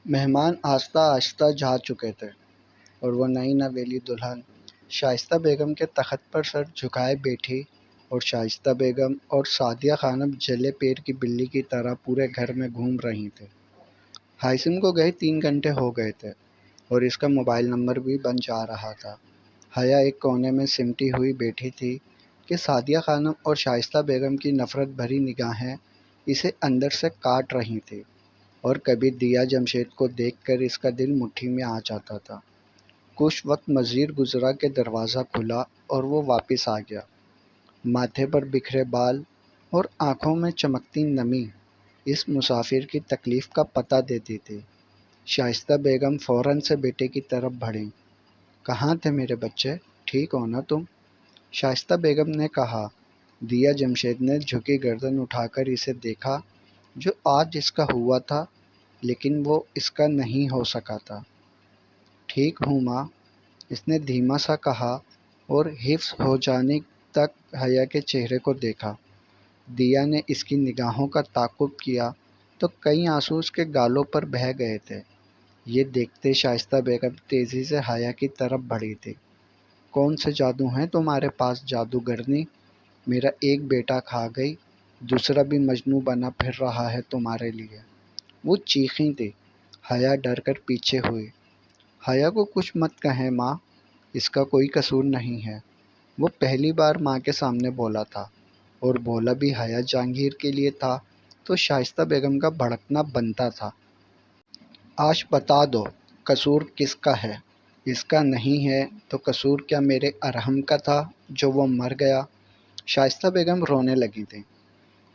مہمان آہستہ آہستہ جا چکے تھے اور وہ نئی نویلی دلہن شائستہ بیگم کے تخت پر سر جھکائے بیٹھی اور شائستہ بیگم اور سعدیہ خانم جلے پیر کی بلی کی طرح پورے گھر میں گھوم رہی تھیں۔ ہائثم کو گئے 3 گھنٹے ہو گئے تھے اور اس کا موبائل نمبر بھی بن جا رہا تھا۔ حیا ایک کونے میں سمٹی ہوئی بیٹھی تھی کہ سعدیہ خانم اور شائستہ بیگم کی نفرت بھری نگاہیں اسے اندر سے کاٹ رہی تھیں اور کبھی دیا جمشید کو دیکھ کر اس کا دل مٹھی میں آ جاتا تھا۔ کچھ وقت مزید گزرا کہ دروازہ کھلا اور وہ واپس آ گیا۔ ماتھے پر بکھرے بال اور آنکھوں میں چمکتی نمی اس مسافر کی تکلیف کا پتہ دیتی تھی۔ شائستہ بیگم فوراً سے بیٹے کی طرف بڑھیں۔ کہاں تھے میرے بچے؟ ٹھیک ہو نا تم؟ شائستہ بیگم نے کہا۔ دیا جمشید نے جھکی گردن اٹھا کر اسے دیکھا، جو آج اس کا ہوا تھا لیکن وہ اس کا نہیں ہو سکا تھا۔ ٹھیک ہوں ماں، اس نے دھیما سا کہا اور حفظ ہو جانے تک حیا کے چہرے کو دیکھا۔ دیا نے اس کی نگاہوں کا تعاقب کیا تو کئی آنسو اس کے گالوں پر بہہ گئے تھے۔ یہ دیکھتے شائستہ بیگم تیزی سے حیا کی طرف بڑھی تھی۔ کون سے جادو ہیں تمہارے پاس جادوگرنی؟ میرا ایک بیٹا کھا گئی، دوسرا بھی مجنوں بنا پھر رہا ہے تمہارے لیے۔ وہ چیخیں تھی۔ حیا ڈر کر پیچھے ہوئی۔ حیا کو کچھ مت کہیں ماں، اس کا کوئی قصور نہیں ہے۔ وہ پہلی بار ماں کے سامنے بولا تھا اور بولا بھی حیا جہانگیر کے لیے تھا تو شائستہ بیگم کا بھڑکنا بنتا تھا۔ آج بتا دو قصور کس کا ہے؟ اس کا نہیں ہے تو قصور کیا میرے ارحم کا تھا جو وہ مر گیا؟ شائستہ بیگم رونے لگی تھی۔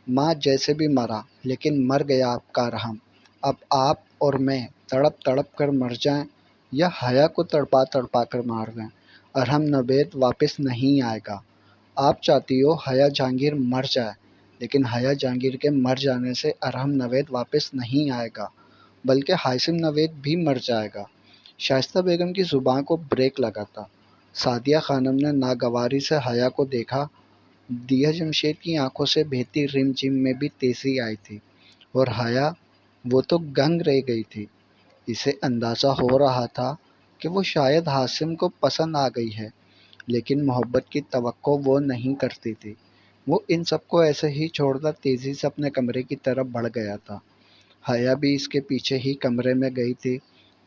ماں جیسے بھی مرا لیکن مر گیا آپ کا ارحم۔ اب آپ اور میں تڑپ تڑپ کر مر جائیں یا حیا کو تڑپا تڑپا کر مار دیں، ارحم نوید واپس نہیں آئے گا۔ آپ چاہتی ہو حیا جہانگیر مر جائے، لیکن حیا جہانگیر کے مر جانے سے ارحم نوید واپس نہیں آئے گا بلکہ ہائثم نوید بھی مر جائے گا۔ شائستہ بیگم کی زبان کو بریک لگا تھا۔ سعدیہ خانم نے ناگواری سے حیا کو دیکھا۔ دیا جمشید کی آنکھوں سے بہتی رم جم میں بھی تیزی آئی تھی اور حیا، وہ تو گنگ رہ گئی تھی۔ اسے اندازہ ہو رہا تھا کہ وہ شاید ہاشم کو پسند آ گئی ہے، لیکن محبت کی توقع وہ نہیں کرتی تھی۔ وہ ان سب کو ایسے ہی چھوڑ کر تیزی سے اپنے کمرے کی طرف بڑھ گیا تھا۔ حیا بھی اس کے پیچھے ہی کمرے میں گئی تھی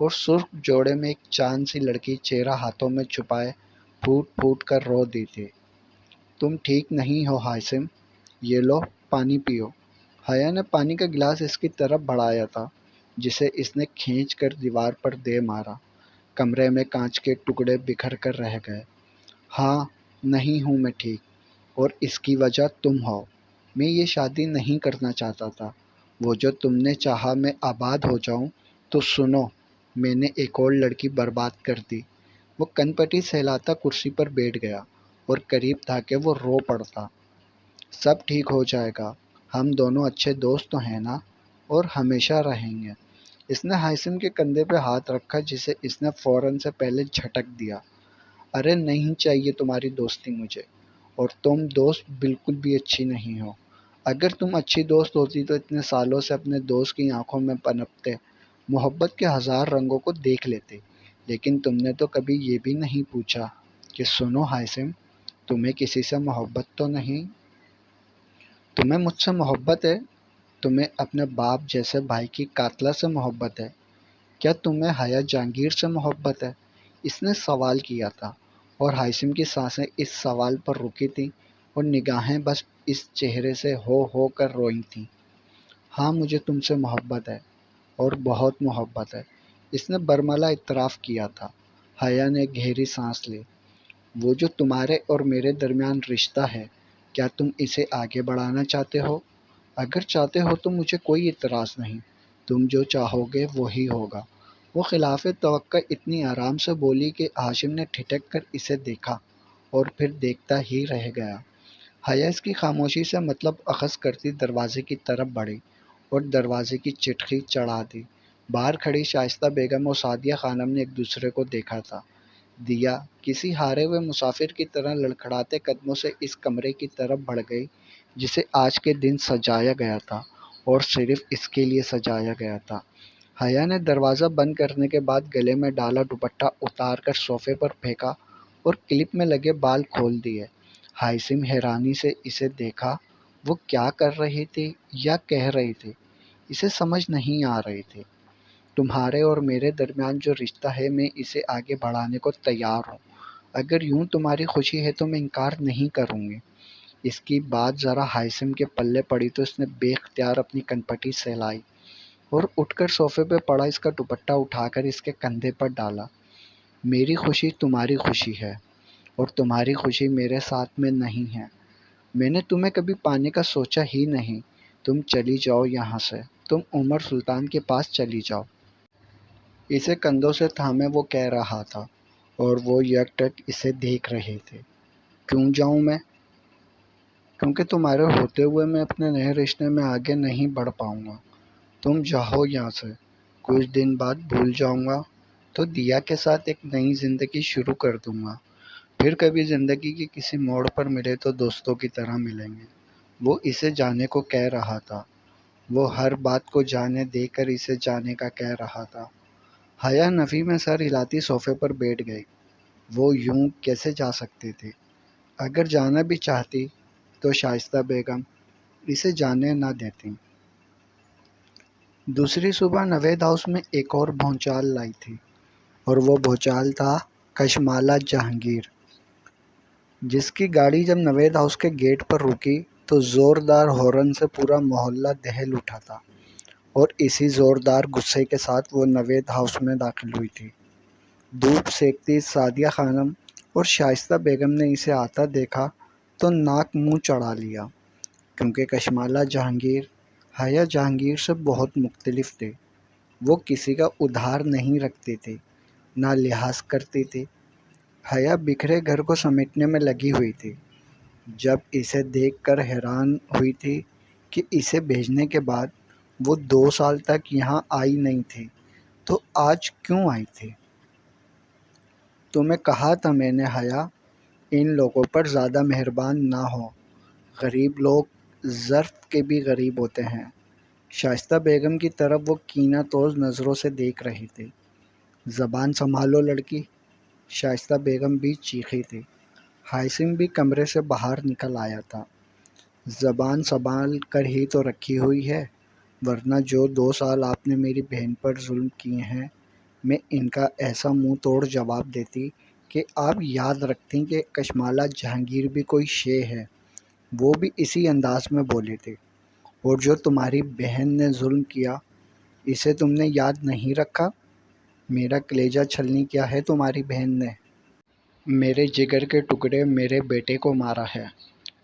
اور سرخ جوڑے میں ایک چاند سی لڑکی چہرہ ہاتھوں میں چھپائے پھوٹ پھوٹ کر رو دی تھی۔ تم ٹھیک نہیں ہو ہاشم، یہ لو پانی پیو۔ حیا نے پانی کا گلاس اس کی طرف بڑھایا تھا جسے اس نے کھینچ کر دیوار پر دے مارا۔ کمرے میں کانچ کے ٹکڑے بکھر کر رہ گئے۔ ہاں، نہیں ہوں میں ٹھیک، اور اس کی وجہ تم ہو۔ میں یہ شادی نہیں کرنا چاہتا تھا، وہ جو تم نے چاہا میں آباد ہو جاؤں تو سنو، میں نے ایک اور لڑکی برباد کر دی۔ وہ کن پٹی سہلاتا کرسی پر بیٹھ گیا اور قریب تھا کہ وہ رو پڑتا۔ سب ٹھیک ہو جائے گا، ہم دونوں اچھے دوست تو ہیں نا، اور ہمیشہ رہیں گے۔ اس نے ہائثم کے کندھے پہ ہاتھ رکھا جسے اس نے فوراً سے پہلے جھٹک دیا۔ ارے نہیں چاہیے تمہاری دوستی مجھے، اور تم دوست بالکل بھی اچھی نہیں ہو۔ اگر تم اچھی دوست ہوتی تو اتنے سالوں سے اپنے دوست کی آنکھوں میں پنپتے محبت کے ہزار رنگوں کو دیکھ لیتے، لیکن تم نے تو کبھی یہ بھی نہیں پوچھا کہ سنو ہائثم، تمہیں کسی سے محبت تو نہیں؟ تمہیں مجھ سے محبت ہے؟ تمہیں اپنے باپ جیسے بھائی کی قاتلہ سے محبت ہے؟ کیا تمہیں حیا جہانگیر سے محبت ہے؟ اس نے سوال کیا تھا اور ہائثم کی سانسیں اس سوال پر رکی تھیں اور نگاہیں بس اس چہرے سے ہو کر روئی تھیں۔ ہاں مجھے تم سے محبت ہے، اور بہت محبت ہے، اس نے برملا اعتراف کیا تھا۔ حیا نے گہری سانس لی۔ وہ جو تمہارے اور میرے درمیان رشتہ ہے، کیا تم اسے آگے بڑھانا چاہتے ہو؟ اگر چاہتے ہو تو مجھے کوئی اعتراض نہیں، تم جو چاہو گے وہی ہوگا۔ وہ خلاف توقع اتنی آرام سے بولی کہ ہاشم نے ٹھٹک کر اسے دیکھا اور پھر دیکھتا ہی رہ گیا۔ حیا اس کی خاموشی سے مطلب اخذ کرتی دروازے کی طرف بڑھی اور دروازے کی چٹکی چڑھا دی۔ باہر کھڑی شائستہ بیگم اور سعدیہ خانم نے ایک دوسرے کو دیکھا تھا۔ دیا کسی ہارے ہوئے مسافر کی طرح لڑکھڑاتے قدموں سے اس کمرے کی طرف بڑھ گئی جسے آج کے دن سجایا گیا تھا اور صرف اس کے لیے سجایا گیا تھا۔ حیا نے دروازہ بند کرنے کے بعد گلے میں ڈالا دوپٹہ اتار کر صوفے پر پھینکا اور کلپ میں لگے بال کھول دیے۔ ہائسم حیرانی سے اسے دیکھا۔ وہ کیا کر رہی تھی یا کہہ رہی تھی، اسے سمجھ نہیں آ رہی تھی۔ تمہارے اور میرے درمیان جو رشتہ ہے میں اسے آگے بڑھانے کو تیار ہوں۔ اگر یوں تمہاری خوشی ہے تو میں انکار نہیں کروں گی۔ اس کی بات ذرا ہائسم کے پلے پڑی تو اس نے بے اختیار اپنی کنپٹی سہلائی اور اٹھ کر صوفے پہ پڑا اس کا دوپٹہ اٹھا کر اس کے کندھے پر ڈالا۔ میری خوشی تمہاری خوشی ہے اور تمہاری خوشی میرے ساتھ میں نہیں ہے۔ میں نے تمہیں کبھی پانے کا سوچا ہی نہیں۔ تم چلی جاؤ یہاں سے، تم عمر سلطان کے پاس چلی جاؤ۔ اسے کندھوں سے تھامے وہ کہہ رہا تھا اور وہ یکٹک اسے دیکھ رہے تھے۔ کیوں جاؤں میں؟ کیونکہ تمہارے ہوتے ہوئے میں اپنے نئے رشتے میں آگے نہیں بڑھ پاؤں گا۔ تم جاؤ یہاں سے۔ کچھ دن بعد بھول جاؤں گا تو دیا کے ساتھ ایک نئی زندگی شروع کر دوں گا۔ پھر کبھی زندگی کے کسی موڑ پر ملے تو دوستوں کی طرح ملیں گے۔ وہ اسے جانے کو کہہ رہا تھا۔ وہ ہر بات کو جانے دے کر اسے جانے کا کہہ رہا تھا۔ حیا نفی میں سر ہلاتی صوفے پر بیٹھ گئی۔ وہ یوں کیسے جا سکتی تھی؟ اگر جانا بھی چاہتی تو شائستہ بیگم اسے جانے نہ دیتی۔ دوسری صبح نوید ہاؤس میں ایک اور بھونچال لائی تھی اور وہ بھونچال تھا کشمالہ جہانگیر، جس کی گاڑی جب نوید ہاؤس کے گیٹ پر رکی تو زوردار ہارن سے پورا محلہ دہل اٹھا تھا اور اسی زوردار غصے کے ساتھ وہ نوید ہاؤس میں داخل ہوئی تھی۔ دھوپ سینکتی سعدیہ خانم اور شائستہ بیگم نے اسے آتا دیکھا تو ناک منہ چڑھا لیا، کیونکہ کشمالہ جہانگیر حیا جہانگیر سے بہت مختلف تھے۔ وہ کسی کا ادھار نہیں رکھتی تھی، نہ لحاظ کرتی تھی۔ حیا بکھرے گھر کو سمیٹنے میں لگی ہوئی تھی۔ جب اسے دیکھ کر حیران ہوئی تھی کہ اسے بھیجنے کے بعد وہ 2 سال تک یہاں آئی نہیں تھی تو آج کیوں آئی تھی؟ تمہیں کہا تھا میں نے حیا، ان لوگوں پر زیادہ مہربان نہ ہو۔ غریب لوگ ظرف کے بھی غریب ہوتے ہیں۔ شائستہ بیگم کی طرف وہ کینہ توز نظروں سے دیکھ رہی تھی۔ زبان سنبھالو لڑکی، شائستہ بیگم بھی چیخی تھی۔ ہائسم بھی کمرے سے باہر نکل آیا تھا۔ زبان سنبھال کر ہی تو رکھی ہوئی ہے، ورنہ جو 2 سال آپ نے میری بہن پر ظلم کیے ہیں، میں ان کا ایسا منہ توڑ جواب دیتی کہ آپ یاد رکھتی کہ کشمالہ جہانگیر بھی کوئی شے ہے۔ وہ بھی اسی انداز میں بولی تھی۔ اور جو تمہاری بہن نے ظلم کیا، اسے تم نے یاد نہیں رکھا؟ میرا کلیجہ چھلنی کیا ہے تمہاری بہن نے؟ میرے جگر کے ٹکڑے میرے بیٹے کو مارا ہے۔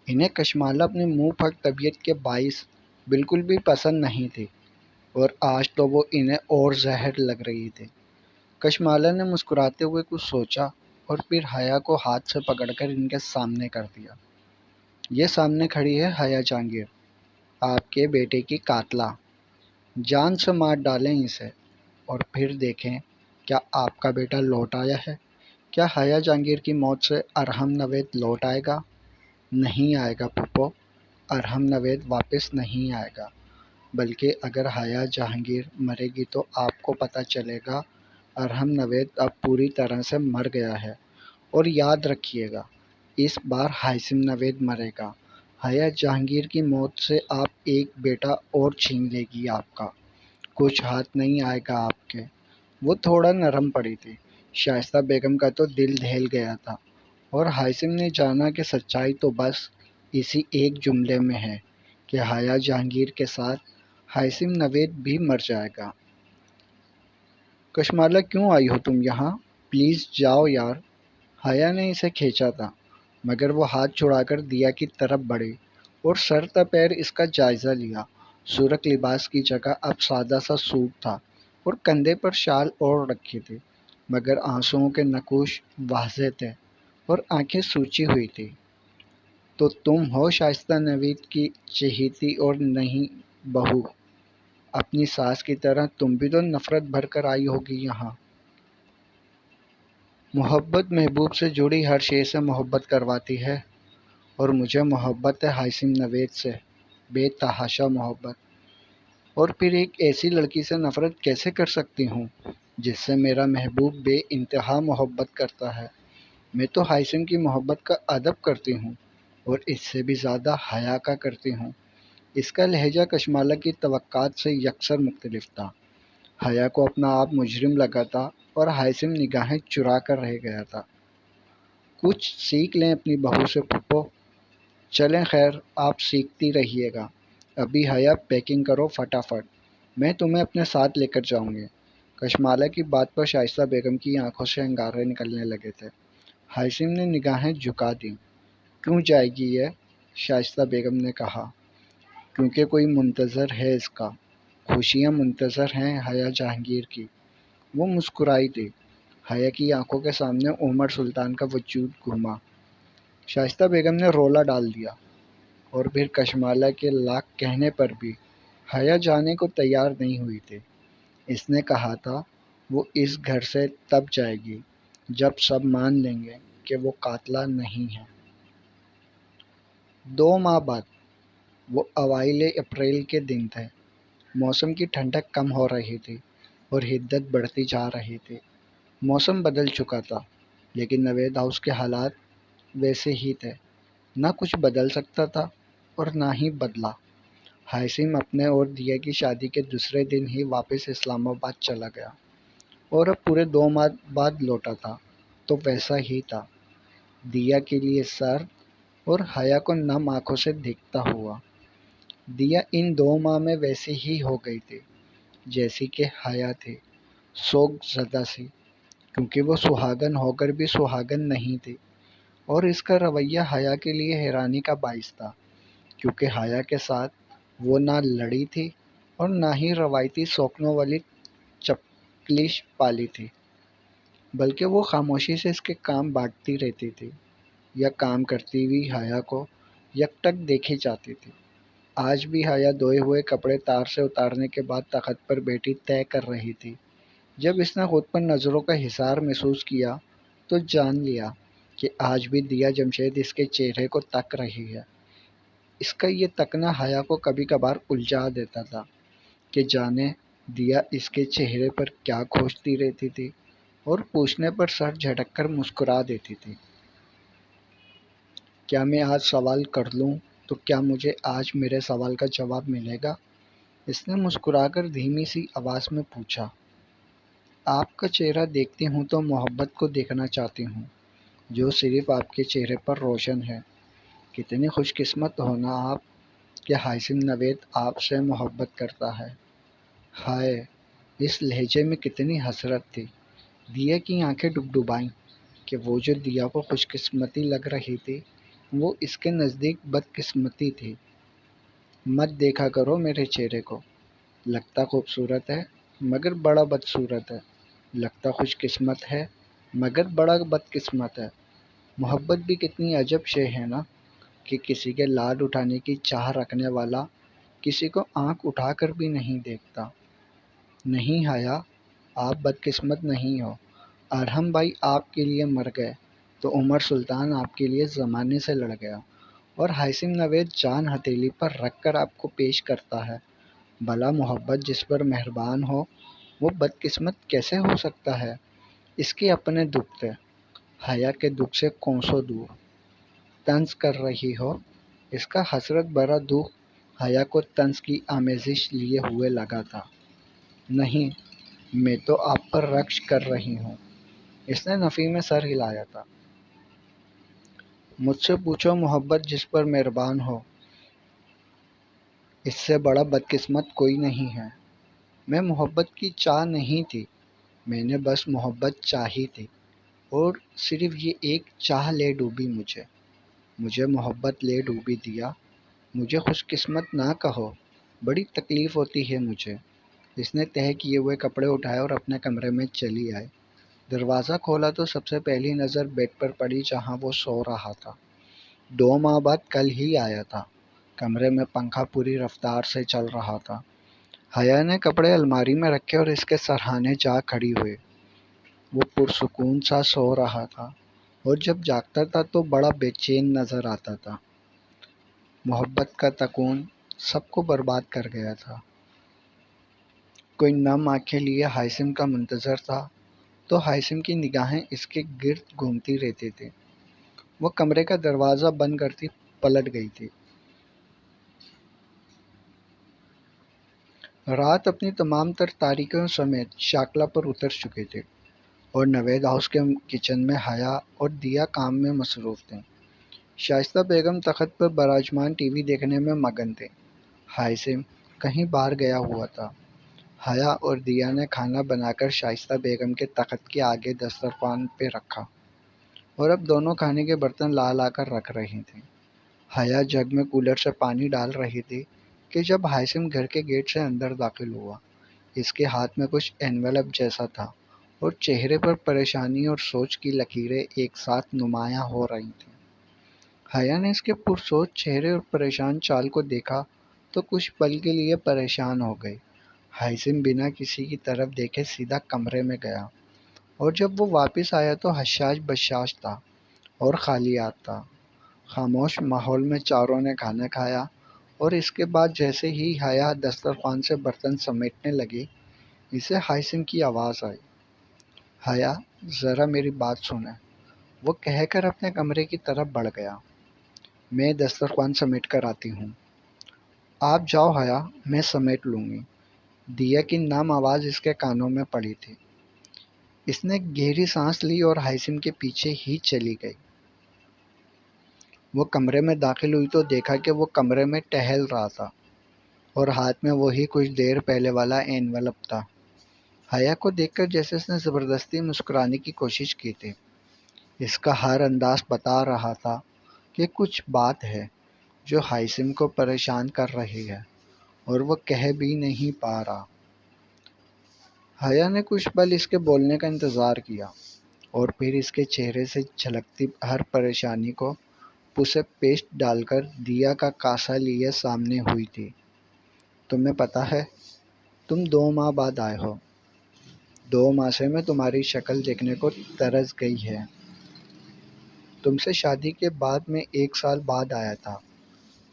انہیں کشمالہ اپنی منہ پھٹ طبیعت کے باعث بالکل بھی پسند نہیں تھی اور آج تو وہ انہیں اور زہر لگ رہی تھی۔ کشمالہ نے مسکراتے ہوئے کچھ سوچا اور پھر حیا کو ہاتھ سے پکڑ کر ان کے سامنے کر دیا۔ یہ سامنے کھڑی ہے حیا جہانگیر، آپ کے بیٹے کی قاتلہ۔ جان سے مار ڈالیں اسے اور پھر دیکھیں کیا آپ کا بیٹا لوٹ آیا ہے۔ کیا حیا جہانگیر کی موت سے ارحم نوید لوٹ آئے گا؟ نہیں آئے گا پھپھو، ارحم نوید واپس نہیں آئے گا۔ بلکہ اگر حیا جہانگیر مرے گی تو آپ کو پتہ چلے گا ارحم نوید اب پوری طرح سے مر گیا ہے۔ اور یاد رکھیے گا، اس بار ہائسم نوید مرے گا۔ حیا جہانگیر کی موت سے آپ ایک بیٹا اور چھین لے گی آپ کا۔ کچھ ہاتھ نہیں آئے گا آپ کے۔ وہ تھوڑا نرم پڑی تھی۔ شائستہ بیگم کا تو دل دہل گیا تھا اور ہائسم نے جانا کہ سچائی تو بس اسی ایک جملے میں ہے کہ حیا جہانگیر کے ساتھ ہائسم نوید بھی مر جائے گا۔ کشمالہ کیوں آئی ہو تم یہاں؟ پلیز جاؤ یار۔ حیا نے اسے کھینچا تھا مگر وہ ہاتھ چھڑا کر دیا کی طرف بڑھی اور سر تا پیر اس کا جائزہ لیا۔ سرخ لباس کی جگہ اب سادہ سا سوٹ تھا اور کندھے پر شال اوڑھ رکھی تھی، مگر آنسوؤں کے نقوش واضح تھے اور آنکھیں سوجی ہوئی تھی۔ تو تم ہو شائستہ نوید کی چہیتی اور نئی بہو؟ اپنی ساس کی طرح تم بھی تو نفرت بھر کر آئی ہوگی یہاں۔ محبت محبوب سے جڑی ہر شے سے محبت کرواتی ہے اور مجھے محبت ہے ہائسم نوید سے، بے تحاشا محبت۔ اور پھر ایک ایسی لڑکی سے نفرت کیسے کر سکتی ہوں جس سے میرا محبوب بے انتہا محبت کرتا ہے؟ میں تو حائثم کی محبت کا ادب کرتی ہوں اور اس سے بھی زیادہ حیا کا کرتی ہوں۔ اس کا لہجہ کشمالہ کی توقعات سے یکسر مختلف تھا۔ حیا کو اپنا آپ مجرم لگا تھا اور حائثم نگاہیں چرا کر رہ گیا تھا۔ کچھ سیکھ لیں اپنی بہو سے پھپھو۔ چلیں خیر، آپ سیکھتی رہیے گا۔ ابھی حیا پیکنگ کرو فٹافٹ، میں تمہیں اپنے ساتھ لے کر جاؤں گی۔ کشمالہ کی بات پر شائستہ بیگم کی آنکھوں سے انگارے نکلنے لگے تھے۔ حائثم نے نگاہیں جھکا دیں۔ کیوں جائے گی یہ؟ شائستہ بیگم نے کہا۔ کیونکہ کوئی منتظر ہے اس کا۔ خوشیاں منتظر ہیں حیا جہانگیر کی۔ وہ مسکرائی تھی۔ حیا کی آنکھوں کے سامنے عمر سلطان کا وجود گھوما۔ شائستہ بیگم نے رولا ڈال دیا اور پھر کشمالہ کے لاکھ کہنے پر بھی حیا جانے کو تیار نہیں ہوئی تھی۔ اس نے کہا تھا وہ اس گھر سے تب جائے گی جب سب مان لیں گے کہ وہ قاتلہ نہیں ہے۔ 2 ماہ بعد، وہ اوائل اپریل کے دن تھے۔ موسم کی ٹھنڈک کم ہو رہی تھی اور حدت بڑھتی جا رہی تھی۔ موسم بدل چکا تھا لیکن نوید ہاؤس کے حالات ویسے ہی تھے۔ نہ کچھ بدل سکتا تھا اور نہ ہی بدلا۔ حائثم اپنے اور دیا کی شادی کے دوسرے دن ہی واپس اسلام آباد چلا گیا اور اب پورے 2 ماہ بعد لوٹا تھا تو ویسا ہی تھا، دیا کے لیے سرد اور حیا کو نم آنکھوں سے دیکھتا ہوا۔ دیا ان 2 ماہ میں ویسی ہی ہو گئی تھی جیسی کہ حیا تھی، سوگ زدہ سی، کیونکہ وہ سہاگن ہو کر بھی سہاگن نہیں تھی۔ اور اس کا رویہ حیا کے لیے حیرانی کا باعث تھا، کیونکہ حیا کے ساتھ وہ نہ لڑی تھی اور نہ ہی روایتی سوکنوں والی چپکلش پالی تھی، بلکہ وہ خاموشی سے اس کے کام بانٹتی رہتی تھی یا کام کرتی ہوئی حیا کو یکٹک دیکھی جاتی تھی۔ آج بھی حیا دھوئے ہوئے کپڑے تار سے اتارنے کے بعد تخت پر بیٹھی طے کر رہی تھی۔ جب اس نے خود پر نظروں کا حصار محسوس کیا تو جان لیا کہ آج بھی دیا جمشید اس کے چہرے کو تک رہی ہے۔ اس کا یہ تکنا حیا کو کبھی کبھار الجھا دیتا تھا کہ جانے دیا اس کے چہرے پر کیا کھوجتی رہتی تھی اور پوچھنے پر سر جھٹک کر مسکرا دیتی تھی۔ کیا میں آج سوال کر لوں تو کیا مجھے آج میرے سوال کا جواب ملے گا؟ اس نے مسکرا کر دھیمی سی آواز میں پوچھا۔ آپ کا چہرہ دیکھتی ہوں تو محبت کو دیکھنا چاہتی ہوں جو صرف آپ کے چہرے پر روشن ہے۔ کتنی خوش قسمت ہونا آپ کہ حائثم نوید آپ سے محبت کرتا ہے۔ ہائے، اس لہجے میں کتنی حسرت تھی۔ دیا کی آنکھیں ڈبڈبائیں کہ وہ جو دیا کو خوش قسمتی لگ رہی تھی وہ اس کے نزدیک بدقسمتی تھی۔ مت دیکھا کرو میرے چہرے کو، لگتا خوبصورت ہے مگر بڑا بدصورت ہے، لگتا خوش قسمت ہے مگر بڑا بدقسمت ہے۔ محبت بھی کتنی عجب شے ہے نا کہ کسی کے لاڈ اٹھانے کی چاہ رکھنے والا کسی کو آنکھ اٹھا کر بھی نہیں دیکھتا۔ نہیں حیا، آپ بدقسمت نہیں ہو۔ ارحم بھائی آپ کے لیے مر گئے تو عمر سلطان آپ کے لیے زمانے سے لڑ گیا اور حائثم نوید جان ہتھیلی پر رکھ کر آپ کو پیش کرتا ہے۔ بھلا محبت جس پر مہربان ہو وہ بدقسمت کیسے ہو سکتا ہے؟ اس کے اپنے دکھ تھے، حیا کے دکھ سے کوسوں دور۔ طنز کر رہی ہو؟ اس کا حسرت بھرا دکھ حیا کو طنز کی آمیزش لیے ہوئے لگا تھا۔ نہیں، میں تو آپ پر رقص کر رہی ہوں۔ اس نے نفی میں سر ہلایا تھا۔ مجھ سے پوچھو محبت جس پر مہربان ہو، اس سے بڑا بدقسمت کوئی نہیں ہے۔ میں محبت کی چاہ نہیں تھی، میں نے بس محبت چاہی تھی اور صرف یہ ایک چاہ لے ڈوبی مجھے محبت لے ڈوبی دیا۔ مجھے خوش قسمت نہ کہو، بڑی تکلیف ہوتی ہے مجھے۔ اس نے تہہ کیے ہوئے کپڑے اٹھائے اور اپنے کمرے میں چلی آئی۔ دروازہ کھولا تو سب سے پہلی نظر بیڈ پر پڑی جہاں وہ سو رہا تھا۔ 2 ماہ بعد کل ہی آیا تھا۔ کمرے میں پنکھا پوری رفتار سے چل رہا تھا۔ حیا نے کپڑے الماری میں رکھے اور اس کے سرہانے جا کھڑی ہوئی۔ وہ پرسکون سا سو رہا تھا اور جب جاگتا تھا تو بڑا بے چین نظر آتا تھا۔ محبت کا تکون سب کو برباد کر گیا تھا۔ کوئی نم آنکھیں لیے ہائسم کا منتظر تھا تو ہائسم کی نگاہیں اس کے گرد گھومتی رہتی تھی۔ وہ کمرے کا دروازہ بند کرتی پلٹ گئی تھی۔ رات اپنی تمام تر تاریکیوں سمیت شاکلہ پر اتر چکے تھے اور نوید ہاؤس کے کچن میں حیا اور دیا کام میں مصروف تھیں۔ شائستہ بیگم تخت پر براجمان ٹی وی دیکھنے میں مگن تھے۔ ہائسم کہیں باہر گیا ہوا تھا۔ حیا اور دیا نے کھانا بنا کر شائستہ بیگم کے تخت کے آگے دسترخوان پہ رکھا اور اب دونوں کھانے کے برتن لا لا کر رکھ رہی تھیں۔ حیا جگ میں کولر سے پانی ڈال رہی تھی کہ جب ہائسم گھر کے گیٹ سے اندر داخل ہوا۔ اس کے ہاتھ میں کچھ انویلپ جیسا تھا اور چہرے پر پریشانی اور سوچ کی لکیریں ایک ساتھ نمایاں ہو رہی تھیں۔ حیا نے اس کے پرسوچ چہرے اور پریشان چال کو دیکھا تو کچھ پل کے لیے پریشان ہو گئی۔ ہائسم بنا کسی کی طرف دیکھے سیدھا کمرے میں گیا اور جب وہ واپس آیا تو حشاش بشاش تھا اور خالی ہاتھ تھا۔ خاموش ماحول میں چاروں نے کھانا کھایا اور اس کے بعد جیسے ہی حیا دسترخوان سے برتن سمیٹنے لگی، اسے ہائسم کی آواز آئی، حیا ذرا میری بات سنیں۔ وہ کہہ کر اپنے کمرے کی طرف بڑھ گیا۔ میں دسترخوان سمیٹ کر آتی ہوں۔ آپ جاؤ حیا، میں سمیٹ لوں گی۔ دیا کی نم آواز اس کے کانوں میں پڑی تھی۔ اس نے گہری سانس لی اور ہائسم کے پیچھے ہی چلی گئی۔ وہ کمرے میں داخل ہوئی تو دیکھا کہ وہ کمرے میں ٹہل رہا تھا اور ہاتھ میں وہی کچھ دیر پہلے والا انویلپ تھا۔ حیا کو دیکھ کر جیسے اس نے زبردستی مسکرانے کی کوشش کی تھی۔ اس کا ہر انداز بتا رہا تھا کہ کچھ بات ہے جو ہائسم کو پریشان کر رہی ہے اور وہ کہہ بھی نہیں پا رہا۔ حیا نے کچھ پل اس کے بولنے کا انتظار کیا اور پھر اس کے چہرے سے جھلکتی ہر پریشانی کو پسے پیسٹ ڈال کر دیا کا کاسا لیے سامنے ہوئی تھی۔ تمہیں پتہ ہے تم 2 ماہ بعد آئے ہو۔ 2 ماہ سے میں تمہاری شکل دیکھنے کو ترس گئی ہے۔ تم سے شادی کے بعد میں 1 سال بعد آیا تھا،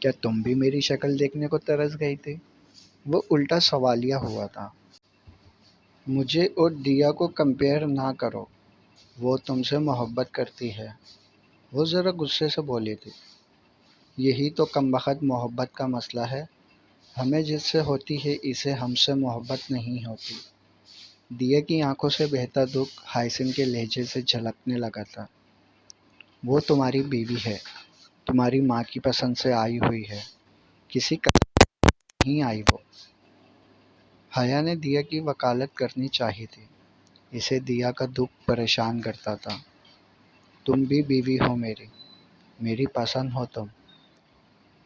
کیا تم بھی میری شکل دیکھنے کو ترس گئی تھی؟ وہ الٹا سوالیہ ہوا تھا۔ مجھے اور دیا کو کمپیئر نہ کرو، وہ تم سے محبت کرتی ہے، وہ ذرا غصے سے بولی تھی۔ یہی تو کم بخت محبت کا مسئلہ ہے، ہمیں جس سے ہوتی ہے اسے ہم سے محبت نہیں ہوتی۔ دیا کی آنکھوں سے بہتا دکھ ہائسم کے لہجے سے جھلکنے لگا تھا۔ وہ تمہاری بیوی ہے، تمہاری ماں کی پسند سے آئی ہوئی ہے، کسی کا نہیں آئی وہ۔ حیا نے دیا کی وکالت کرنی چاہی تھی، اسے دیا کا دکھ پریشان کرتا تھا۔ تم بھی بیوی ہو میری، میری پسند ہو تم،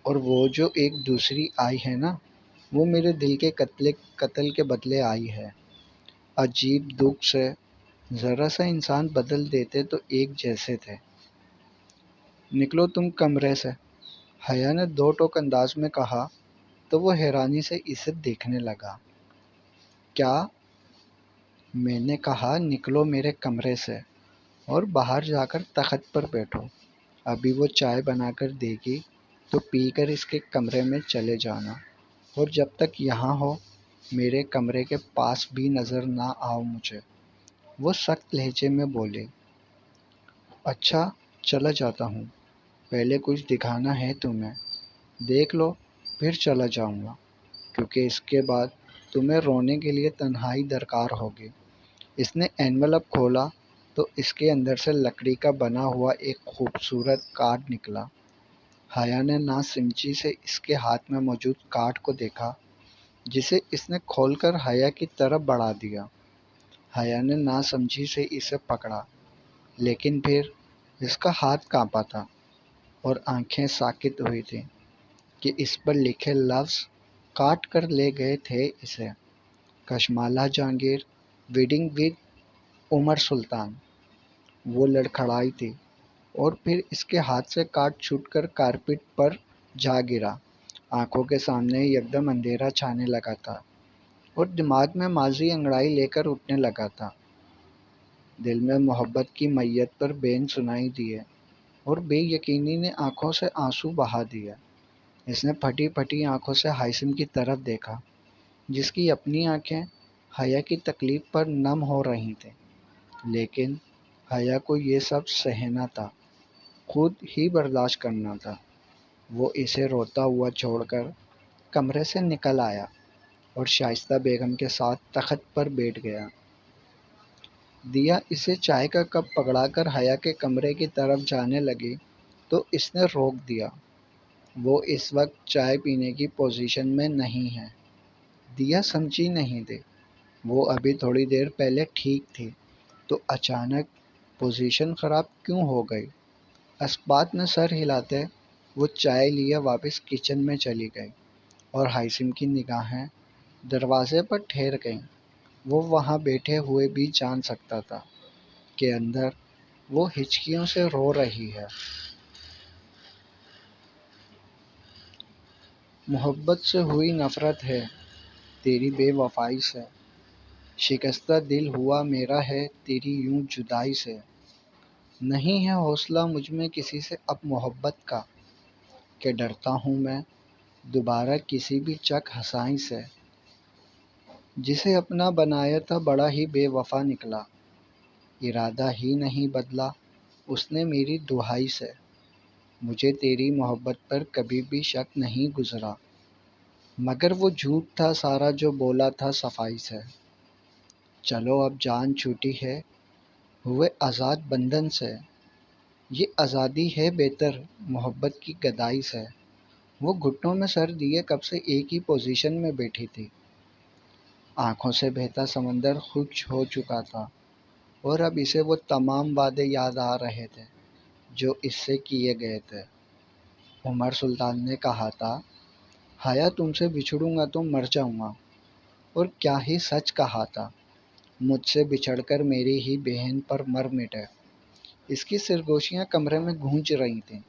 اور وہ جو ایک دوسری آئی ہے نا، وہ میرے دل کے قتل کے بدلے آئی ہے۔ عجیب دکھ سے ذرا سا انسان بدل دیتے تو ایک جیسے تھے۔ نکلو تم کمرے سے، حیا نے 2 ٹوک انداز میں کہا تو وہ حیرانی سے اسے دیکھنے لگا۔ کیا؟ میں نے کہا نکلو میرے کمرے سے اور باہر جا کر تخت پر بیٹھو۔ ابھی وہ چائے بنا کر دے گی تو پی کر اس کے کمرے میں چلے جانا، اور جب تک یہاں ہو میرے کمرے کے پاس بھی نظر نہ آؤ مجھے۔ وہ سخت لہجے میں بولے۔ اچھا چلا جاتا ہوں، پہلے کچھ دکھانا ہے تمہیں، دیکھ لو پھر چلا جاؤں گا، کیونکہ اس کے بعد تمہیں رونے کے لیے تنہائی درکار ہوگی۔ اس نے انویلپ کھولا تو اس کے اندر سے لکڑی کا بنا ہوا ایک خوبصورت کارڈ نکلا۔ حیا نے ناسمجھی سے اس کے ہاتھ میں موجود کارڈ کو دیکھا، جسے اس نے کھول کر حیا کی طرف بڑھا دیا۔ حیا نے ناسمجھی سے اسے پکڑا، لیکن پھر اس کا ہاتھ کانپا تھا اور آنکھیں ساکت ہوئی تھیں کہ اس پر لکھے لفظ کاٹ کر لے گئے تھے اسے، کشمالہ جہانگیر ویڈنگ ود عمر سلطان۔ وہ لڑکھڑائی تھی اور پھر اس کے ہاتھ سے کارڈ چھوٹ کر کارپیٹ پر جا گرا۔ آنکھوں کے سامنے یکدم اندھیرا چھانے لگا تھا اور دماغ میں ماضی انگڑائی لے کر اٹھنے لگا تھا۔ دل میں محبت کی میت پر بین سنائی دیے اور بے یقینی نے آنکھوں سے آنسو بہا دیا۔ اس نے پھٹی پھٹی آنکھوں سے ہائسم کی طرف دیکھا، جس کی اپنی آنکھیں حیا کی تکلیف پر نم ہو رہی تھیں، لیکن حیا کو یہ سب سہنا تھا، خود ہی برداشت کرنا تھا۔ وہ اسے روتا ہوا چھوڑ کر کمرے سے نکل آیا اور شائستہ بیگم کے ساتھ تخت پر بیٹھ گیا۔ دیا اسے چائے کا کپ پکڑا کر حیا کے کمرے کی طرف جانے لگی تو اس نے روک دیا۔ وہ اس وقت چائے پینے کی پوزیشن میں نہیں ہے۔ دیا سمجھی نہیں تھی، وہ ابھی تھوڑی دیر پہلے ٹھیک تھی، تو اچانک پوزیشن خراب کیوں ہو گئی؟ اسبات میں سر ہلاتے وہ چائے لیے واپس کچن میں چلی گئی اور ہائسم کی نگاہیں دروازے پر ٹھہر گئیں۔ وہ وہاں بیٹھے ہوئے بھی جان سکتا تھا کہ اندر وہ ہچکیوں سے رو رہی ہے۔ محبت سے ہوئی نفرت ہے تیری بے وفائی سے، شکستہ دل ہوا میرا ہے تیری یوں جدائی سے۔ نہیں ہے حوصلہ مجھ میں کسی سے اب محبت کا، کہ ڈرتا ہوں میں دوبارہ کسی بھی چک ہنسائی سے۔ جسے اپنا بنایا تھا بڑا ہی بے وفا نکلا، ارادہ ہی نہیں بدلا اس نے میری دہائی سے۔ مجھے تیری محبت پر کبھی بھی شک نہیں گزرا، مگر وہ جھوٹ تھا سارا جو بولا تھا صفائی سے۔ چلو اب جان چھوٹی ہے ہوئے آزاد بندھن سے، یہ آزادی ہے بہتر محبت کی گدائی سے۔ وہ گھٹنوں میں سر دیے کب سے ایک ہی پوزیشن میں بیٹھی تھی، آنکھوں سے بہتا سمندر خشک ہو چکا تھا، اور اب اسے وہ تمام وعدے یاد آ رہے تھے جو اس سے کیے گئے تھے۔ عمر سلطان نے کہا تھا، حیا تم سے بچھڑوں گا تو مر جاؤں گا، اور کیا ہی سچ کہا تھا، مجھ سے بچھڑ کر میری ہی بہن پر مر مٹے۔ اس کی سرگوشیاں کمرے میں گونج رہی تھیں،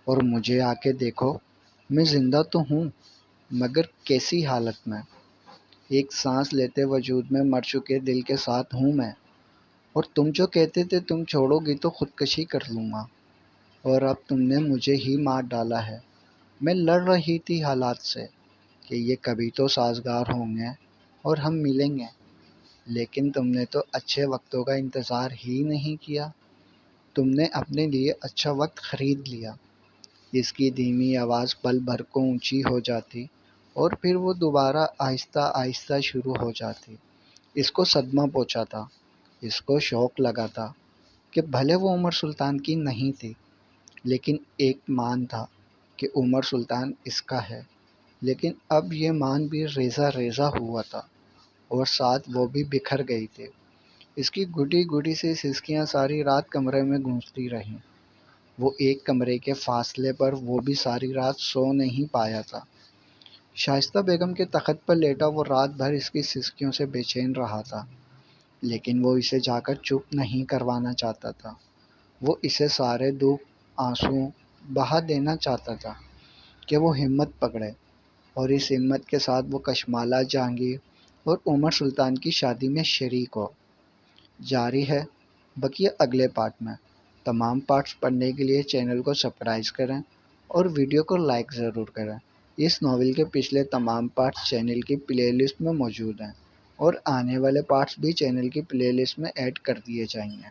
اور مجھے آ کے دیکھو، میں زندہ تو ہوں مگر کیسی حالت میں، ایک سانس لیتے وجود میں مر چکے دل کے ساتھ ہوں میں، اور تم جو کہتے تھے تم چھوڑو گی تو خودکشی کر لوں گا، اور اب تم نے مجھے ہی مار ڈالا ہے۔ میں لڑ رہی تھی حالات سے کہ یہ کبھی تو سازگار ہوں گے اور ہم ملیں گے، لیکن تم نے تو اچھے وقتوں کا انتظار ہی نہیں کیا، تم نے اپنے لیے اچھا وقت خرید لیا۔ اس کی دھیمی آواز پل بھر کو اونچی ہو جاتی اور پھر وہ دوبارہ آہستہ آہستہ شروع ہو جاتی۔ اس کو صدمہ پہنچا تھا، اس کو شوق لگا تھا کہ بھلے وہ عمر سلطان کی نہیں تھی، لیکن ایک مان تھا کہ عمر سلطان اس کا ہے، لیکن اب یہ مان بھی ریزہ ریزہ ہوا تھا، اور ساتھ وہ بھی بکھر گئی تھی۔ اس کی گڈی گڈی سی سسکیاں ساری رات کمرے میں گونجتی رہیں۔ وہ ایک کمرے کے فاصلے پر وہ بھی ساری رات سو نہیں پایا تھا۔ شائستہ بیگم کے تخت پر لیٹا وہ رات بھر اس کی سسکیوں سے بے چین رہا تھا، لیکن وہ اسے جا کر چپ نہیں کروانا چاہتا تھا۔ وہ اسے سارے دکھ آنسو بہا دینا چاہتا تھا کہ وہ ہمت پکڑے، اور اس ہمت کے ساتھ وہ کشمالہ جہانگیر اور عمر سلطان کی شادی میں شریک ہو۔ جاری ہے بقیہ اگلے پارٹ میں۔ تمام پارٹس پڑھنے کے لیے چینل کو سبسکرائب کریں اور ویڈیو کو لائک ضرور کریں۔ اس ناول کے پچھلے تمام پارٹس چینل کی پلے لسٹ میں موجود ہیں، اور آنے والے پارٹس بھی چینل کی پلے لسٹ میں ایڈ کر دیے جائیں گے۔